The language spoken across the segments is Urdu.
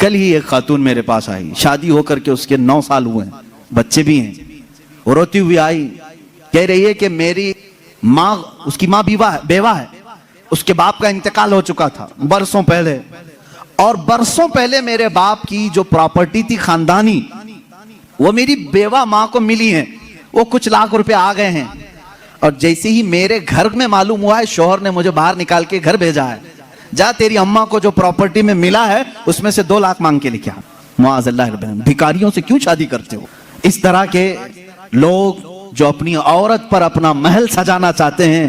کل ہی ایک خاتون میرے پاس آئی، شادی ہو کر کے اس کے 9 سال ہوئے ہیں، بچے بھی ہیں. وہ روتی ہوئی آئی، کہہ رہی ہے کہ میری ماں، اس کی ماں بیوہ ہے، اس کے باپ کا انتقال ہو چکا تھا برسوں پہلے، اور برسوں پہلے میرے باپ کی جو پراپرٹی تھی خاندانی، وہ میری بیوہ ماں کو ملی ہیں، وہ کچھ لاکھ روپے آ گئے ہیں. اور جیسے ہی میرے گھر میں معلوم ہوا ہے، شوہر نے مجھے باہر نکال کے گھر بھیجا ہے، جا تیری اماں کو جو پراپرٹی میں ملا ہے اس میں سے 2 لاکھ مانگ کے لکھا. معاذ اللہ رب العالمین، بھکاریوں سے کیوں شادی کرتے ہو؟ اس طرح کے لوگ جو اپنی عورت پر اپنا محل سجانا چاہتے ہیں،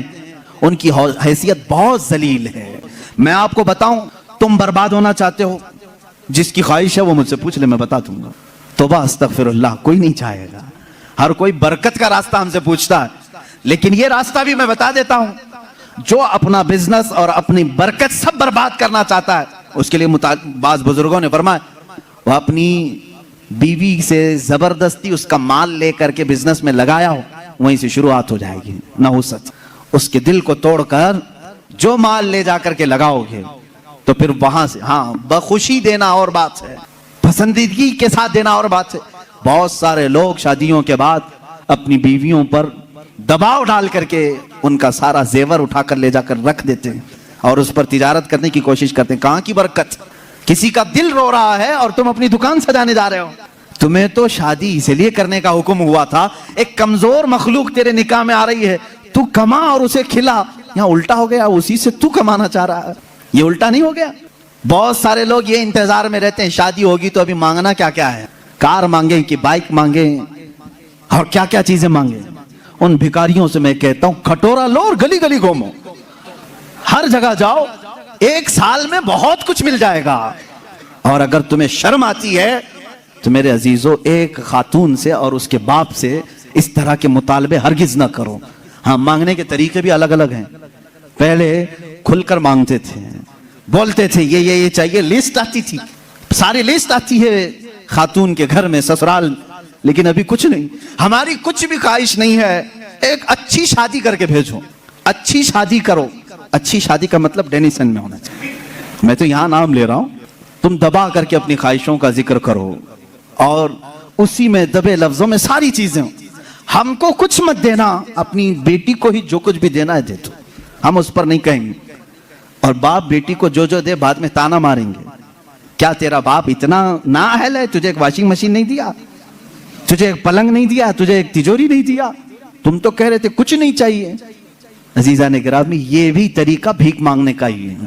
ان کی حیثیت بہت ذلیل ہے. میں آپ کو بتاؤں، تم برباد ہونا چاہتے ہو، جس کی خواہش ہے وہ مجھ سے پوچھ لے، میں بتا دوں گا. توبہ استغفر اللہ، کوئی نہیں چاہے گا. ہر کوئی برکت کا راستہ ہم سے پوچھتا ہے، لیکن یہ راستہ بھی میں بتا دیتا ہوں. جو اپنا بزنس اور اپنی برکت سب برباد کرنا چاہتا ہے، اس کے لیے بعض بزرگوں نے فرمایا وہ اپنی بیوی سے زبردستی اس کا مال لے کر کے بزنس میں لگایا ہو، وہیں سے شروعات ہو جائے گی نحوست. اس کے دل کو توڑ کر جو مال لے جا کر کے لگاؤ گے تو پھر وہاں سے بخوشی دینا اور بات ہے، پسندیدگی کے ساتھ دینا اور بات ہے. بہت سارے لوگ شادیوں کے بعد اپنی بیویوں پر دباؤ ڈال کر کے ان کا سارا زیور اٹھا کر لے جا کر رکھ دیتے ہیں اور اس پر تجارت کرنے کی کوشش کرتے ہیں. کہاں کی برکت؟ کسی کا دل رو رہا ہے اور تم اپنی دکان سجانے جا رہے ہو. تمہیں تو شادی اسی لیے کرنے کا حکم ہوا تھا، ایک کمزور مخلوق تیرے نکاح میں آ رہی ہے، تو کما اور اسے کھلا. یہاں الٹا ہو گیا، اسی سے تو کمانا چاہ رہا ہے. یہ الٹا نہیں ہو گیا؟ بہت سارے لوگ یہ انتظار میں رہتے ہیں شادی ہوگی تو ابھی مانگنا کیا کیا ہے، کار مانگیں کہ بائک مانگیں اور کیا کیا چیزیں مانگیں. ان بھکاریوں سے میں کہتا ہوں کھٹورا لو اور گلی گلی گھومو، ہر جگہ جاؤ، 1 سال میں بہت کچھ مل جائے گا. اور اگر تمہیں شرم آتی ہے تو میرے عزیزو، ایک خاتون سے اور اس کے باپ سے اس طرح کے مطالبے ہرگز نہ کرو. ہاں، مانگنے کے طریقے بھی الگ الگ ہیں. پہلے کھل کر مانگتے تھے، بولتے تھے یہ چاہیے، لسٹ آتی تھی، ساری لسٹ آتی ہے خاتون کے گھر میں سسرال. لیکن ابھی کچھ نہیں، ہماری کچھ بھی خواہش نہیں ہے، ایک اچھی شادی کر کے بھیجو، اچھی شادی کرو. اچھی شادی کا مطلب ڈینیسن میں ہونا چاہیے. میں تو یہاں نام لے رہا ہوں، تم دبا کر کے اپنی خواہشوں کا ذکر کرو اور اسی میں دبے لفظوں میں ساری چیزیں. ہم کو کچھ مت دینا، اپنی بیٹی کو ہی جو کچھ بھی دینا ہے دے دو، ہم اس پر نہیں کہیں گے. اور باپ بیٹی کو جو دے بعد میں تانا ماریں گے. کیا تیرا باپ اتنا نااہل ہے؟ تجھے ایک واشنگ مشین نہیں دیا، تجھے ایک پلنگ نہیں دیا، تجھے ایک تجوری نہیں دیا، تم تو کہہ رہے تھے کچھ نہیں چاہیے. عزیزان گرامی، یہ بھی طریقہ بھیک مانگنے کا ہی ہے.